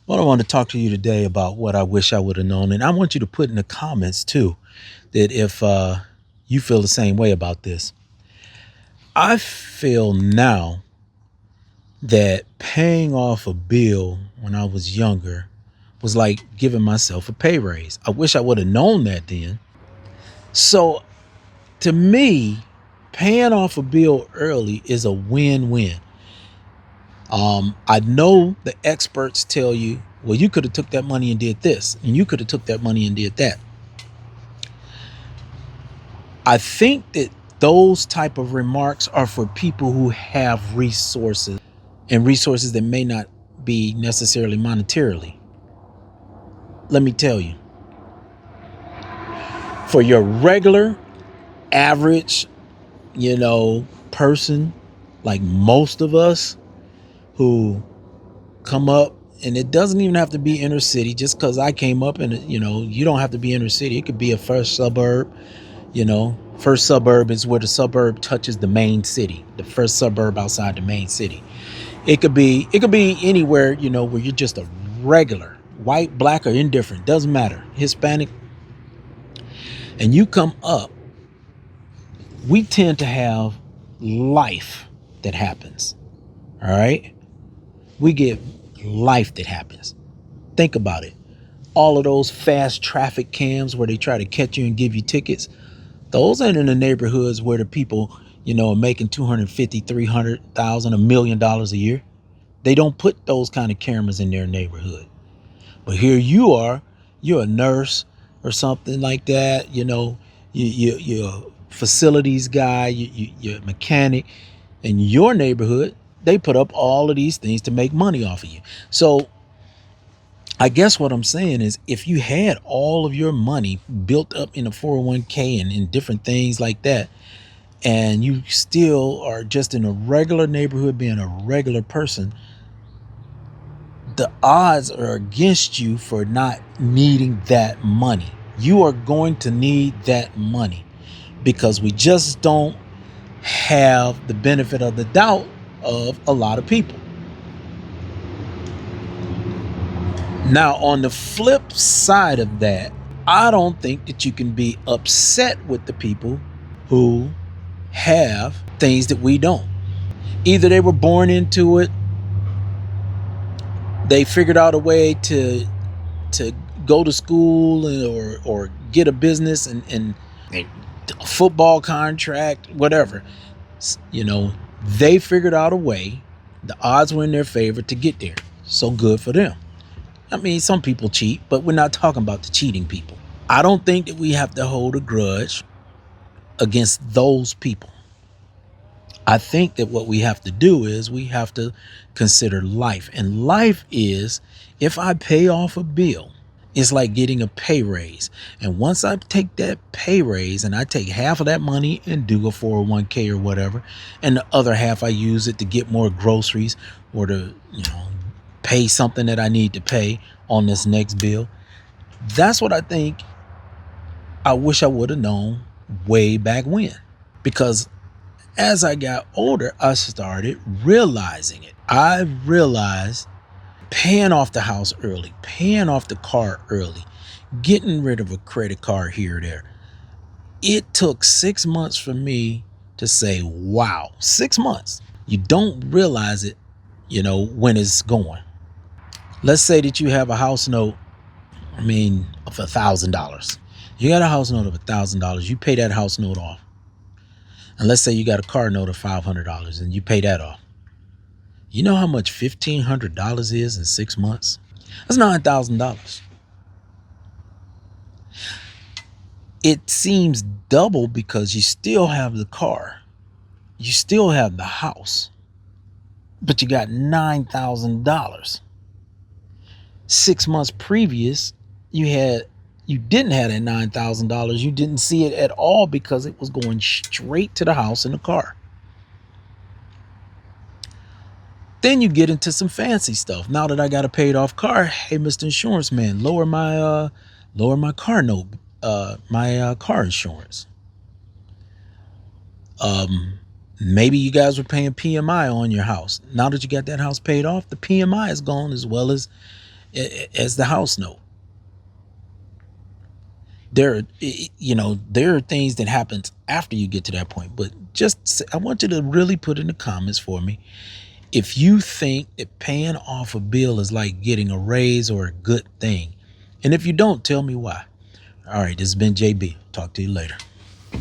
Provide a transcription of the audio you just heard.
Well, I want to talk to you today about what I wish I would have known. And I want you to put in the comments too that if you feel the same way about this. I feel now that paying off a bill when I was younger was like giving myself a pay raise. I wish I would have known that then. So to me, paying off a bill early is a win-win. I know the experts tell you, well, you could have took that money and did this, and you could have took that money and did that. I think that those type of remarks are for people who have resources and resources that may not be necessarily monetarily. Let me tell you, for your regular, average, person, like most of us who come up, and it doesn't even have to be inner city. Just because I came up in it, you don't have to be inner city. It could be a first suburb. First suburb is where the suburb touches the main city, the first suburb outside the main city. It could be anywhere, where you're just a regular, white, black, or indifferent, doesn't matter, Hispanic, and you come up. We tend to have life that happens. All right, we get life that happens. Think about it. All of those fast traffic cams where they try to catch you and give you tickets, those ain't in the neighborhoods where the people, are making 250, 300,000, $1 million a year. They don't put those kind of cameras in their neighborhood. But here you are, you're a nurse or something like that, you're a facilities guy, you're a mechanic. In your neighborhood, they put up all of these things to make money off of you. So I guess what I'm saying is if you had all of your money built up in a 401k and in different things like that, and you still are just in a regular neighborhood being a regular person, the odds are against you for not needing that money. You are going to need that money because we just don't have the benefit of the doubt of a lot of people. Now, on the flip side of that, I don't think that you can be upset with the people who have things that we don't. Either they were born into it, they figured out a way to go to school or get a business and a football contract, whatever. You know, they figured out a way. The odds were in their favor to get there. So good for them. I mean, some people cheat, but we're not talking about the cheating people. I don't think that we have to hold a grudge against those people. I think that what we have to do is we have to consider life. And life is, if I pay off a bill, it's like getting a pay raise. And once I take that pay raise and I take half of that money and do a 401k or whatever, and the other half I use it to get more groceries or to, pay something that I need to pay on this next bill. That's what I think I wish I would have known way back when. Because as I got older, I started realizing it. I realized paying off the house early, paying off the car early, getting rid of a credit card here or there. It took 6 months for me to say, wow, 6 months. You don't realize it, when it's going. Let's say that you have a house note, of $1,000. You got a house note of $1,000. You pay that house note off. And let's say you got a car note of $500 and you pay that off. You know how much $1,500 is in 6 months? That's $9,000. It seems double because you still have the car. You still have the house. But you got $9,000. 6 months previous, you didn't have that $9,000. You didn't see it at all because it was going straight to the house and the car. Then you get into some fancy stuff. Now that I got a paid off car, hey, Mr. Insurance Man, lower my car note, my car insurance. Maybe you guys were paying PMI on your house. Now that you got that house paid off, the PMI is gone, as well as as the house note. There are things that happens after you get to that point, but I want you to really put in the comments for me if you think that paying off a bill is like getting a raise or a good thing. And if you don't, tell me why. All right, this has been JB. Talk to you later.